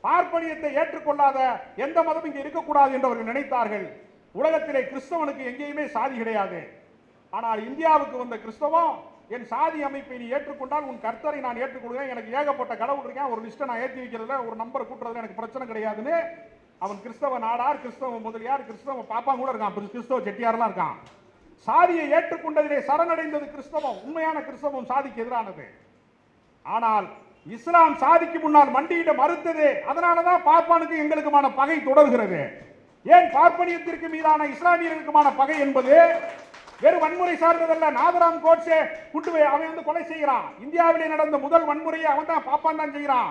பார்ப்பனியத்தை ஏற்றுக்கொள்ளாத எந்த மதமும் இங்கே இருக்கக்கூடாது என்று அவர்கள் நினைத்தார்கள். உலகத்திலே கிறிஸ்தவனுக்கு எங்கேயுமே சாதி கிடையாது. ஆனால் இந்தியாவுக்கு வந்த கிறிஸ்தவம், என் சாதி அமைப்பை நீ ஏற்றுக்கொண்டால் உன் கர்த்தரை நான் ஏற்றுக்கொள்கிறேன், எனக்கு ஏகப்பட்ட கடவுள் இருக்கேன், ஒரு லிஸ்ட்டை நான் ஏற்றி வைக்கிறதுல ஒரு நம்பரை கூட்டுறதுல எனக்கு பிரச்சனை கிடையாதுன்னு அவன் கிறிஸ்தவ நாடார், கிறிஸ்தவ முதலியார், கிறிஸ்தவ பாப்பா கூட இருக்கான், கிறிஸ்தவ செட்டியாரெல்லாம் இருக்கான். சாதியை ஏற்றுக்கொண்டதிலே சரணடைந்தது கிறிஸ்தவம். உண்மையான கிறிஸ்தவம் சாதிக்கு எதிரானது. ஆனால் இஸ்லாம் சாதிக்கு முன்னால் மண்டியிட மறுத்தது. அதனாலதான் பார்ப்பானுக்கு எங்களுக்குமான பகை தொடர்கிறது. ஏன் பார்ப்பனியத்திற்கு மீதான இஸ்லாமியர்களுக்குமான பகை என்பது வெறும் வன்முறை சார்ந்ததல்ல. நாதராம் கோட்சே அவன் கொலை செய்கிறான். இந்தியாவிலே நடந்த முதல் வன்முறையை அவன் தான் பாப்பான் தான் செய்கிறான்.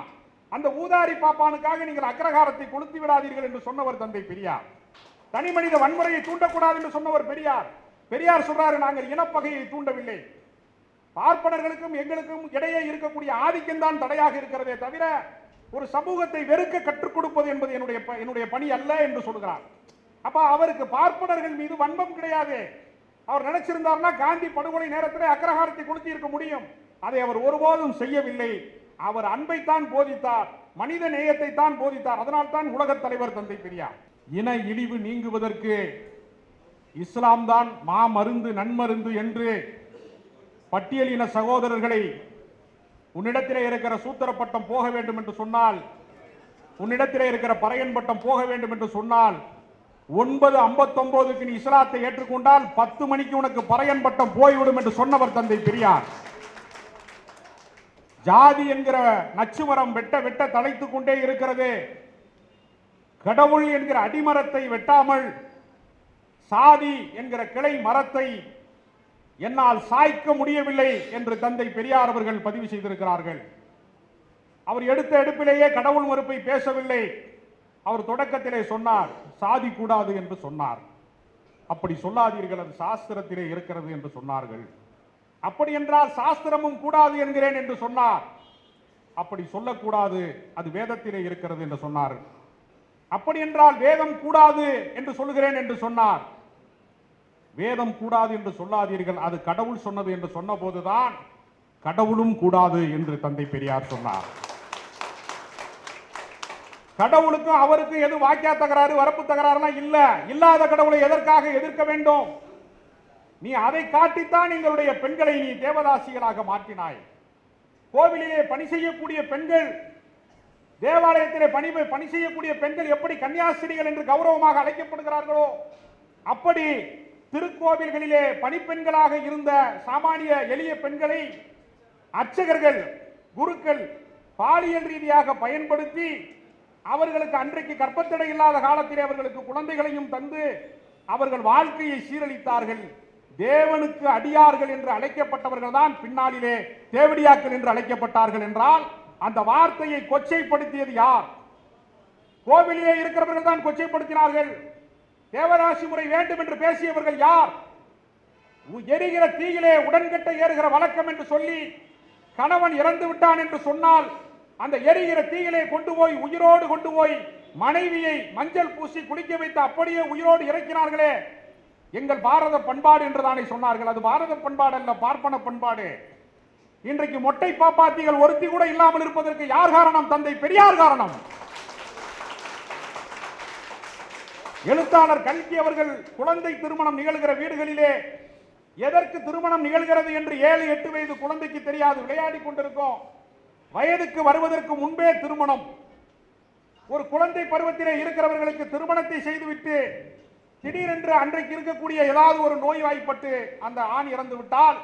அந்த ஊதாரி பாப்பானுக்காக நீங்கள் அக்ரகாரத்தை கொளுத்தி விடாதீர்கள் என்று சொன்னவர் தந்தை பெரியார். தனி மனித வன்முறையை தூண்டக்கூடாது என்று சொன்னவர் பெரியார். பெரியார் சொல்றாரு, நாங்கள் இனப்பகையை தூண்டவில்லை, பார்ப்பனர்களுக்கும் எங்களுக்கும் இடையே இருக்கக்கூடிய ஆதிக்கம் தான் தடையாக இருக்கிறதே தவிர ஒரு சமூகத்தை வெறுக்க கற்றுக் கொடுப்பது என்பது என்னுடைய பணி அல்ல என்று சொல்கிறார். அப்ப அவருக்கு பார்ப்பனர்கள் மீது வன்மம் கிடையாது. அவர் நினைச்சிருந்தார்னா காந்தி படுகொலை நேரத்தில் அக்ரஹாரத்தை கொளுத்தி இருக்க முடியும். அதை அவர் ஒருபோதும் செய்யவில்லை. அவர் அன்பைத்தான் போதித்தார், மனித நேயத்தை தான் போதித்தார். அதனால் தான் உலகத் தலைவர் தந்தை பெரியார். இன இழிவு நீங்குவதற்கு இஸ்லாம் தான் மாமருந்து நன்மருந்து என்று பட்டியலின சகோதரர்களை, உன்னிடத்திலே இருக்கிற சூத்திர பட்டம் போக வேண்டும் என்று சொன்னால், உன்னிடத்திலே இருக்கிற பறையன் பட்டம் போக வேண்டும் என்று சொன்னால் 9:59 நீ இஸ்லாத்தை ஏற்றுக்கொண்டால் 10 மணிக்கு உனக்கு பறையன் பட்டம் போய்விடும் என்று சொன்னவர் தந்தை பெரியார். ஜாதி என்கிற நச்சுமரம் வெட்ட வெட்ட தலைத்துக் கொண்டே இருக்கிறது. கடவுள் என்கிற அடிமரத்தை வெட்டாமல் சாதி என்கிற கிளை மரத்தை என்னால் சாய்க்க முடியவில்லை என்று தந்தை பெரியார் அவர்கள் பதிவு செய்திருக்கிறார்கள். அவர் எடுத்த எடுப்பிலேயே கடவுள் மறுப்பை பேசவில்லை. அவர் தொடக்கத்திலே சொன்னார், சாதி கூடாது என்று சொன்னார். அப்படி சொல்லாதீர்கள், அது சாஸ்திரத்திலே இருக்கிறது என்று சொன்னார்கள். அப்படி என்றால் சாஸ்திரமும் கூடாது என்கிறேன் என்று சொன்னார். அப்படி சொல்லக்கூடாது, அது வேதத்திலே இருக்கிறது என்று சொன்னார். அப்படி என்றால் வேதம் கூடாது என்று சொல்கிறேன் என்று சொன்னார். வேதம் கூடாது என்று சொல்லாதீர்கள், அது கடவுள் சொன்னது என்று சொன்ன போதுதான் கடவுளும் கூடாது என்று தந்தை பெரியார் சொன்னார். கடவுளுக்கும் அவருக்கும் எது வாக்கியா தகராறு வரப்பு தகராறுலாம் இல்ல. இல்லாத கடவுளை எதற்காக எதிர்க்க வேண்டும்? நீ அதை காட்டித்தான் எங்களுடைய பெண்களை நீ தேவதாசிகளாக மாற்றினாய். கோவிலிலே பணி செய்யக்கூடிய பெண்கள், தேவாலயத்திலே பணி செய்யக்கூடிய பெண்கள் எப்படி கன்னியாஸ்திரிகள் என்று கௌரவமாக அழைக்கப்படுகிறார்களோ அப்படி திருக்கோவில்களிலே பணிப்பெண்களாக இருந்த சாமானிய எளிய பெண்களை அர்ச்சகர்கள், குருக்கள் பாலியல் ரீதியாக பயன்படுத்தி அவர்களுக்கு அன்றைக்கு கற்பத்தடை இல்லாத காலத்திலே அவர்களுக்கு குழந்தைகளையும் தந்து அவர்கள் வாழ்க்கையை சீரழித்தார்கள். தேவனுக்கு அடியார்கள் என்று அழைக்கப்பட்டவர்கள் தான் பின்னாளிலே தேவடியாக்கள் என்று அழைக்கப்பட்டார்கள் என்றால் அந்த வார்த்தையை கொச்சைப்படுத்தியது யார்? கோவிலிலே இருக்கிறவர்கள் தான் கொச்சைப்படுத்தினார்கள். தேவதாசி முறை வேண்டும் என்று பேசியவர்கள் யார்? எரிகிற தீயிலே உடன்கட்டை ஏறுகிற வழக்கம் என்று சொல்லி கணவன் இறந்து விட்டான் என்று சொன்னால் அந்த எரிகிற தீயிலே கொண்டு போய் உயிரோடு கொண்டு போய் மனைவியை மஞ்சள் பூசி குளிக்க வைத்து அப்படியே உயிரோடு இறக்கினார்களே. எங்கள் பாரத பண்பாடு என்று தானே சொன்னார்கள். அது பாரத பண்பாடு அல்ல, பார்ப்பன பண்பாடு. இன்றைக்கு மொட்டை பாப்பாத்திகள் ஒருத்தி கூட இல்லாமல் இருப்பதற்கு யார் காரணம்? தந்தை பெரியார் காரணம். எழுத்தாளர் கல்கி அவர்கள் குழந்தை திருமணம் நிகழ்கிற வீடுகளிலே எதற்கு திருமணம் நிகழ்கிறது என்று 7-8 வயது குழந்தைக்கு தெரியாது, விளையாடி கொண்டிருக்கும். வயதுக்கு வருவதற்கு முன்பே திருமணம். ஒரு குழந்தை பருவத்திலே இருக்கிறவர்களுக்கு திருமணத்தை செய்துவிட்டு திடீரென்று அன்றைக்கு இருக்கக்கூடிய ஏதாவது ஒரு நோய் வாய்ப்பட்டு அந்த ஆண் இறந்து விட்டால்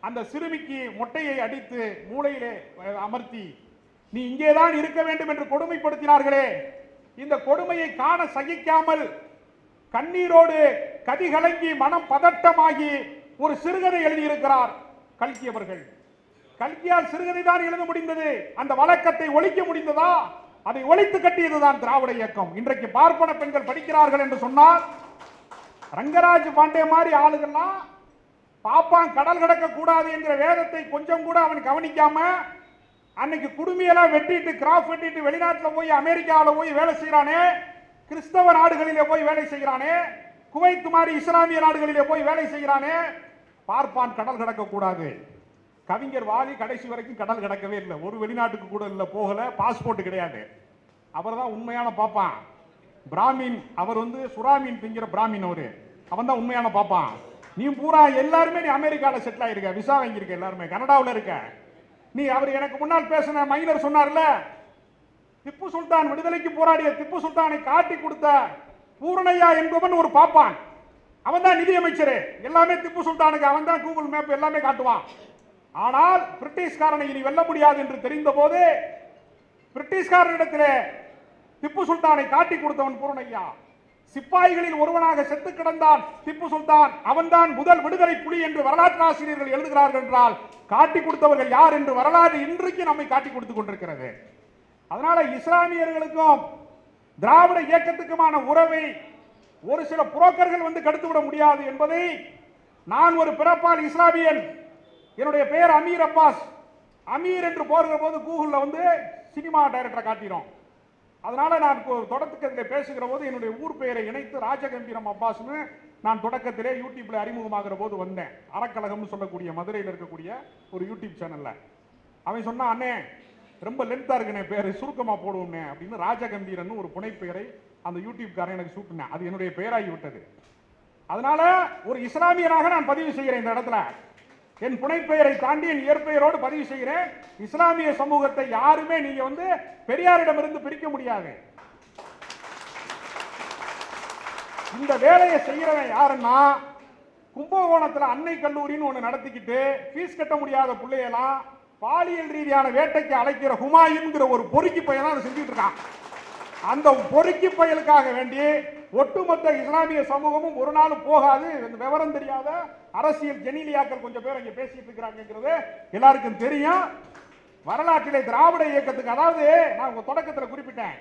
அந்த சிறுமிக்கு மொட்டையை அடித்து மூளையிலே அமர்த்தி நீ இங்கேதான் இருக்க வேண்டும் என்று கொடுமைப்படுத்தினார்களே. இந்த கொடுமையை காண சகிக்காமல் கண்ணீரோடு கதிகலங்கி மனம் பதட்டமாகி ஒரு சிறுகதை எழுதியிருக்கிறார் கல்கி அவர்கள். கல்கியால் சிறுகதை தான் எழுத முடிந்தது. அந்த வழக்கத்தை ஒழிக்க முடிந்ததா? அதை ஒழித்து கட்டியதுதான் திராவிட இயக்கம். இன்றைக்கு பார்ப்பன பெண்கள் படிக்கிறார்கள் என்று சொன்னால் ரங்கராஜ் பாண்டே மாதிரி ஆளுகள்லாம் பாப்பான் கடல் கடக்க கூடாது என்கிற வேதத்தை கொஞ்சம் கூட அவன் கவனிக்காம அன்னைக்கு குடுமையெல்லாம் வெட்டிட்டு கிராஃப் வெட்டிட்டு வெளிநாட்டில் போய் அமெரிக்காவில் போய் வேலை செய்யறானே, கிறிஸ்தவ நாடுகளிலே போய் வேலை செய்கிறானே, குவைத் மாதிரி இஸ்லாமிய நாடுகளிலே போய் வேலை செய்கிறானே. பார்ப்பான் கடல் கடக்க கூடாது. கவிஞர் வாலி கடைசி வரைக்கும் கடல் கடக்கவே இல்லை. ஒரு வெளிநாட்டுக்கு கூட இல்லை, போகல, பாஸ்போர்ட் கிடையாது. அவர் தான் உண்மையான பாப்பான். பிராமின் அவர் வந்து சுறாமீன் திங்கிற பிராமின் அவன் தான் உண்மையான பாப்பான். நீ பூரா எல்லாருமே நீ அமெரிக்காவில் செட்டில் ஆயிருக்க, விசா வாங்கியிருக்க, எல்லாருமே கனடாவில் இருக்க. நீ அவர் எனக்கு முன்னால் பேசின மைனர் சொன்னார்ல, திப்பு சுல்தான் விடுதலைக்கு போராடிய திப்பு சுல்தானை காட்டி கொடுத்த பூரணையா என்பவன் ஒரு பாப்பான். அவன் தான் நிதியமைச்சர். எல்லாமே திப்பு சுல்தானுக்கு அவன் தான் கூகுள் மேப் எல்லாமே காட்டுவான். ஆனால் பிரிட்டிஷ்காரனை இனி வெல்ல முடியாது என்று தெரிந்த போது பிரிட்டிஷ்காரனிடத்திலே திப்பு சுல்தானை காட்டி கொடுத்தவன் பூரணையா. சிப்பாய்களில் ஒருவனாக செத்து கிடந்தான் திப்பு சுல்தான். அவன்தான் முதல் விடுதலை புலி என்று வரலாற்று ஆசிரியர்கள் எழுதுகிறார்கள் என்றால் காட்டி கொடுத்தவர்கள் யார் என்று வரலாறு இன்றைக்கு நம்மை காட்டி கொடுத்துக் கொண்டிருக்கிறது. அதனால இஸ்லாமியர்களுக்கும் திராவிட இயக்கத்துக்குமான உறவை ஒரு சில புரோக்கர்கள் வந்து கெடுத்துவிட முடியாது என்பதை நான் ஒரு பிறப்பால் இஸ்லாமியன். என்னுடைய பெயர் அமீர் அப்பாஸ். அமீர் என்று போகிற போது கூகுளில் வந்து சினிமா டைரக்டரை காட்டிடும். அதனால நான் தொடக்கத்தில் பேசுகிற போது என்னுடைய ஊர் பெயரை இணைத்து ராஜகம்பீரம் அப்பாஸ்னு நான் தொடக்கத்திலே யூடியூப்ல அறிமுகமாகிற போது வந்தேன். அறக்கழகம் சொல்லக்கூடிய மதுரையில் இருக்கக்கூடிய ஒரு யூடியூப் சேனல்ல அவன் சொன்னான், அண்ணே ரொம்ப லென்த்தா இருக்குனே பேரு, சுருக்கமா போடுவோம்னே அப்படின்னு ராஜகம்பீரன் ஒரு புனை பெயரை அந்த யூடியூப் காரன் எனக்கு சூட்டினேன். அது என்னுடைய பெயராகி விட்டது. அதனால ஒரு இஸ்லாமியராக நான் பதிவு செய்கிறேன். இந்த இடத்துல என் புனைப்பெயரை தாண்டி என் இயற்பெயரோடு பதிவு செய்கிறேன். இஸ்லாமிய சமூகத்தை யாருமே நீங்க வந்து பெரியாரிடமிருந்து பிரிக்க முடியாது. இந்த வேலையை செய்யறவன் யாருன்னா, கும்பகோணத்தில் அன்னை கல்லூரின்னு ஒன்று நடத்திக்கிட்டு ஃபீஸ் கட்ட முடியாத பிள்ளையெல்லாம் பாலியல் ரீதியான வேட்டைக்கு அழைக்கிற ஹுமாயூன்கிற ஒரு பொறுக்கி பையன் தான் செஞ்சுட்டு இருக்கான். அந்த பொறுக்கி பயலுக்காக வேண்டி ஒட்டுமொத்த இஸ்லாமிய சமூகமும் ஒரு நாள் போகாது. விவரம் தெரியாத அரசியல் ஜெனிலியாக்கள் கொஞ்சம் பேர் இங்க பேசிட்டு இருக்கிறாங்கிறது எல்லாருக்கும் தெரியும். வரலாற்றிலே திராவிட இயக்கத்துக்கு, அதாவது நான் உங்க தொடக்கத்தில் குறிப்பிட்டேன்,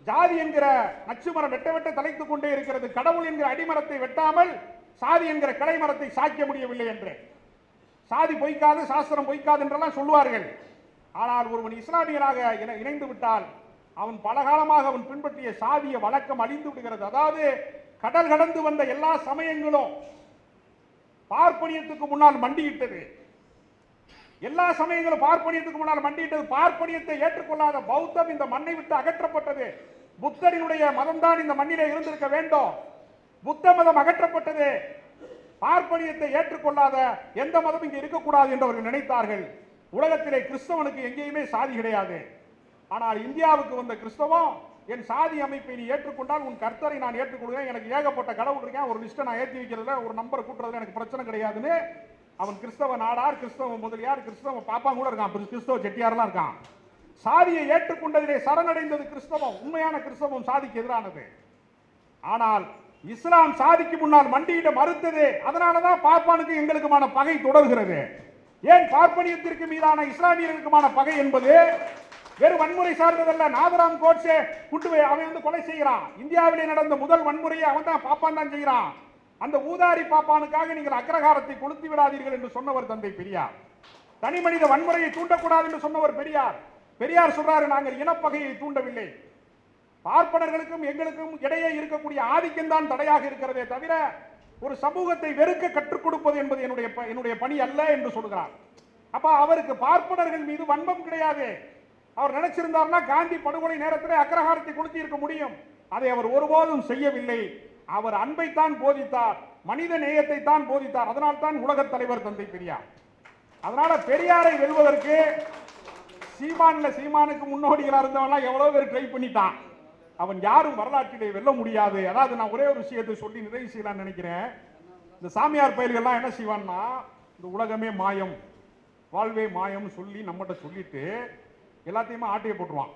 ஜாதி என்கிற நச்சுமரம் வெட்ட வெட்ட தலைத்துக் கொண்டே இருக்கிறது, கடவுள் என்கிற அடிமரத்தை வெட்டாமல் சாதி என்கிற கிளைமரத்தை சாய்க்க முடியவில்லை என்று. சாதி பொய்க்காது, சாஸ்திரம் பொய்க்காது என்றெல்லாம் சொல்லுவார்கள். ஆனால் ஒருவன் இஸ்லாமியராக இணைந்து விட்டால் அவன் பலகாலமாக அவன் பின்பற்றிய சாதிய வழக்கம் அழிந்து விடுகிறது. அதாவது கடல் கடந்து வந்த எல்லா சமயங்களும் பார்ப்பனியத்துக்கு முன்னால் மண்டியிட்டது. எல்லா சமயங்களும் பார்ப்பனியத்துக்கு முன்னால் மண்டியிட்டது. பார்ப்பனியத்தை ஏற்றுக்கொள்ளாத பௌத்தம் இந்த மண்ணை விட்டு அகற்றப்பட்டது. புத்தரினுடைய மதம் தான் இந்த மண்ணிலே இருந்திருக்க வேண்டும். புத்த மதம் அகற்றப்பட்டது. பார்ப்பனியத்தை ஏற்றுக்கொள்ளாத எந்த மதம் இங்கே இருக்கக்கூடாது என்று அவர்கள் நினைத்தார்கள். உலகத்திலே கிறிஸ்தவனுக்கு எங்கேயுமே சாதி கிடையாது. ஆனால் இந்தியாவுக்கு வந்த கிறிஸ்தவம், என் சாதி அமைப்பை நீ ஏற்றுக்கொண்டால் உன் கர்த்தரை நான் ஏற்றுக்கொள்கிறேன், எனக்கு ஏகப்பட்ட கடவுள் இருக்கேன், ஒரு லிஸ்ட்டை நான் ஏற்றி வைக்கிறதுல ஒரு நம்பரை கூட்டுறதுல எனக்கு பிரச்சனை கிடையாதுன்னு அவன் கிறிஸ்தவ நாடார், கிறிஸ்தவ முதலியார், கிறிஸ்தவ பாப்பான் கூட இருக்கான், கிறிஸ்தவ செட்டியாரெல்லாம் இருக்கான். சாதியை ஏற்றுக்கொண்டதிலே சரணடைந்தது கிறிஸ்தவம். உண்மையான கிறிஸ்தவம் சாதிக்கு எதிரானது. ஆனால் இஸ்லாம் சாதிக்கு முன்னால் மண்டியிட மறுத்தது. அதனாலதான் பாப்பானுக்கு எங்களுக்குமான பகை தொடர்கிறது. ஏன் பார்ப்பனியத்திற்கு மீதான இஸ்லாமியர்களுக்குமான பகை என்பது வெறும் வன்முறை சார்ந்ததல்ல. நாதராம் கோட்சே அவன் வந்து கொலை செய்கிறான். இந்தியாவிலே நடந்த முதல் வன்முறையை அவன் தான் பாப்பான் தான் செய்கிறான். அந்த ஊதாரி பாப்பானுக்காக நீங்கள் அக்ரஹாரத்தை கொளுத்தி விடாதீர்கள் என்று சொன்னவர் தந்தை பெரியார். தனி மனித வன்முறையை தூண்டக்கூடாது என்று சொன்னவர் பெரியார். பெரியார் சொல்றாரு, நாங்கள் இனப்பகையை தூண்டவில்லை, பார்ப்பனர்களுக்கும் எங்களுக்கும் இடையே இருக்கக்கூடிய ஆதிக்கம் தான் தடையாக இருக்கிறதே தவிர ஒரு சமூகத்தை வெறுக்க கற்றுக் கொடுப்பது என்பது என்னுடைய பணி அல்ல என்று சொல்கிறார். அப்ப அவருக்கு பார்ப்பனர்கள் மீது வன்மம் கிடையாது. அவர் நினைச்சிருந்தார்னா காந்தி படுகொலை நேரத்தில் அக்ரஹாரத்தை கொளுத்தி இருக்க முடியும். அதை அவர் ஒருபோதும் செய்யவில்லை. அவர் அன்பைத்தான் போதித்தார், மனித நேயத்தை தான் போதித்தார். அதனால் தான் உலக தலைவர் தந்தை பெரியார். அதனால பெரியாரை வெல்வதற்கு சீமானுக்கு முன்னோடிகளா இருந்தவன் எவ்வளவு பேர் ட்ரை பண்ணிட்டான். அவன் யாரும் வரலாற்றிலே வெல்ல முடியாது. அதாவது நான் ஒரே ஒரு விஷயத்தை சொல்லி நிறைவு செய்யலாம்னு நினைக்கிறேன். இந்த சாமியார் பயிர்கள்லாம் என்ன செய்வான்னா, இந்த உலகமே மாயம், வாழ்வே மாயம் சொல்லி நம்மகிட்ட சொல்லிட்டு எல்லாத்தையுமே ஆட்டையை போட்டுருவான்.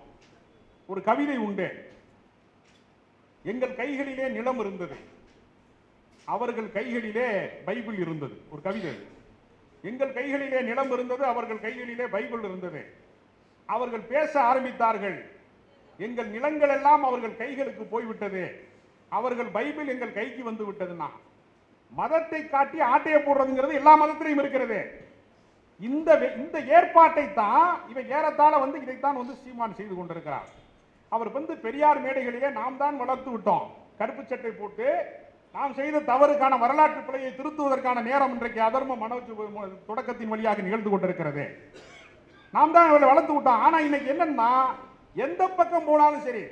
ஒரு கவிதை உண்டு, எங்கள் கைகளிலே நிலம் இருந்தது, அவர்கள் கைகளிலே பைபிள் இருந்தது. ஒரு கவிதை. எங்கள் கைகளிலே நிலம் இருந்தது, அவர்கள் கைகளிலே பைபிள் இருந்தது. அவர்கள் பேச ஆரம்பித்தார்கள், எங்கள் நிலங்கள் எல்லாம் அவர்கள் கைகளுக்கு போய்விட்டது, அவர்கள் பைபிள் எங்கள் கைக்கு வந்து விட்டதுன்னா. மதத்தை காட்டி ஆட்டையை போடுறதுங்கிறது எல்லா மதத்திலையும் இருக்கிறது. இந்த ஏற்பாட்டை தான் இவன் ஏறத்தாழ வந்து இதைத்தான் வந்து சீமான் செய்து கொண்டிருக்கிறார். அவர் வந்து பெரியார் மேடைகளிலே நாம் தான் வளர்த்து விட்டோம். கருப்பு சட்டை போட்டு நாம் செய்த தவறுக்கான வரலாற்று பிழையை திருத்துவதற்கான நேரம் இன்றைக்கு அதர்ம தொடக்கத்தின் வழியாக நிகழ்ந்து கொண்டிருக்கிறது. நாம் தான் இவரை வளர்த்து விட்டோம். ஆனா இன்னைக்கு என்னன்னா, எந்த பக்கம் போனாலும் சரி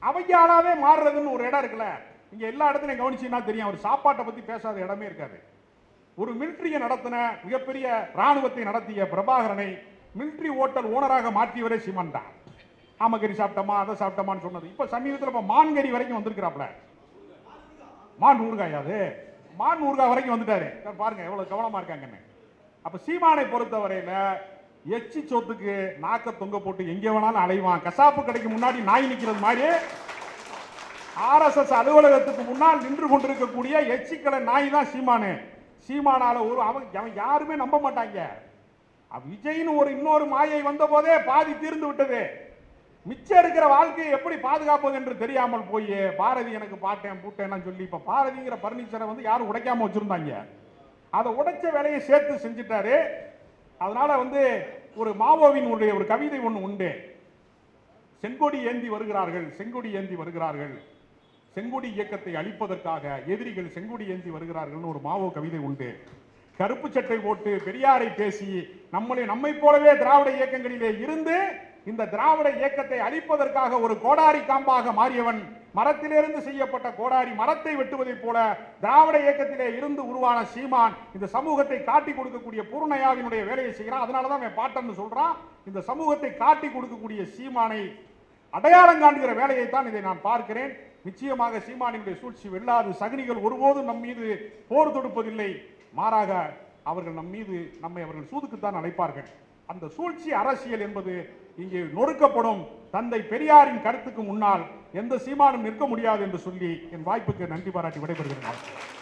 அவையாளாவே மாறுறதுன்னு ஒரு இடம் இருக்குல்ல, இங்க எல்லா இடத்துலையும் கவனிச்சீங்கன்னா தெரியும். அவர் சாப்பாட்டை பத்தி பேசாத இடமே இருக்காது. ஒரு மிலிட்டரியை நடத்தின மிகப்பெரிய ராணுவத்தை நடத்திய பிரபாகரனை மிலிட்டரி ஓட்டல் ஓனராக மாற்றியவரே சீமான் தான். ஆமகரி சாப்பிட்டோமா அதை சாப்பிட்டோமான்னு சொன்னது. இப்ப சமீபத்தில் இப்ப மான்கறி வரைக்கும் வந்திருக்கிறாப்ல. மான் ஊறுகாய், அது மான் ஊறுகாய் வரைக்கும் வந்துட்டாரு. பாருங்க எவ்வளவு கவனமா இருக்காங்கன்னு. அப்ப சீமானை பொறுத்தவரையில எச்சி சொத்துக்கு நாக்க தொங்க போட்டு எங்கே வேணாலும் அலைவான். கசாப்பு கடைக்கு முன்னாடி நாய் நிக்கிறது மாதிரி RSS அலுவலகத்துக்கு முன்னால் நின்று கொண்டிருக்கக்கூடிய எச்சிக்கலை நாய் தான் சீமானு. சீமானால ஒரு அவன் யாருமே நம்ப மாட்டாங்க. விஜய்னு ஒரு இன்னொரு மாயை வந்த போதே பாதி தீர்ந்து விட்டது. மிச்சம் இருக்கிற வாழ்க்கையை எப்படி பாதுகாப்பது என்று தெரியாமல் போய் பாரதி எனக்கு பாட்டேன் பூட்டேன்னு சொல்லி இப்ப பாரதிங்கிற பர்னிச்சரை வந்து யாரும் உடைக்காம வச்சிருந்தாங்க. அதை உடைச்ச வேலையை சேர்த்து செஞ்சுட்டாரு. அதனால வந்து ஒரு மாவோவின் ஒரு கவிதை ஒன்று உண்டு. செங்கொடி ஏந்தி வருகிறார்கள், செங்கொடி ஏந்தி வருகிறார்கள், செங்கொடி இயக்கத்தை அழிப்பதற்காக எதிரிகள் செங்கொடி ஏந்தி வருகிறார்கள் ஒரு மாவோ கவிதை உண்டு. கருப்பு சட்டை போட்டு பெரியாரை பேசி நம்மை போலவே திராவிட இயக்கங்களிலே இருந்து இந்த திராவிட இயக்கத்தை அழிப்பதற்காக ஒரு கோடாரி காம்பாக மாறியவன். மரத்திலிருந்து செய்யப்பட்ட கோடாரி மரத்தை வெட்டுவதைப் போல திராவிட இயக்கத்திலே இருந்து உருவான சீமான் இந்த சமூகத்தை காட்டி கொடுக்கக்கூடிய பூர்ணையாவினுடைய வேலையை செய்கிறான். அதனாலதான் அவன் பாட்டன்னு சொல்றான். இந்த சமூகத்தை காட்டி கொடுக்கக்கூடிய சீமானை அடையாளம் காண்கிற வேலையை தான் இதை நான் பார்க்கிறேன். நிச்சயமாக சீமானினுடைய சூழ்ச்சி வெல்லாது. சகுனிகள் ஒருபோதும் நம் மீது போர் தொடுப்பதில்லை. மாறாக அவர்கள் நம்மை அவர்கள் சூதுக்குத்தான் அழைப்பார்கள். அந்த சூழ்ச்சி அரசியல் என்பது இங்கே நொறுக்கப்படும். தந்தை பெரியாரின் கருத்துக்கு முன்னால் எந்த சீமானும் நிற்க முடியாது என்று சொல்லி என் வாய்ப்புக்கு நன்றி பாராட்டி விடைபெறுகிறேன்.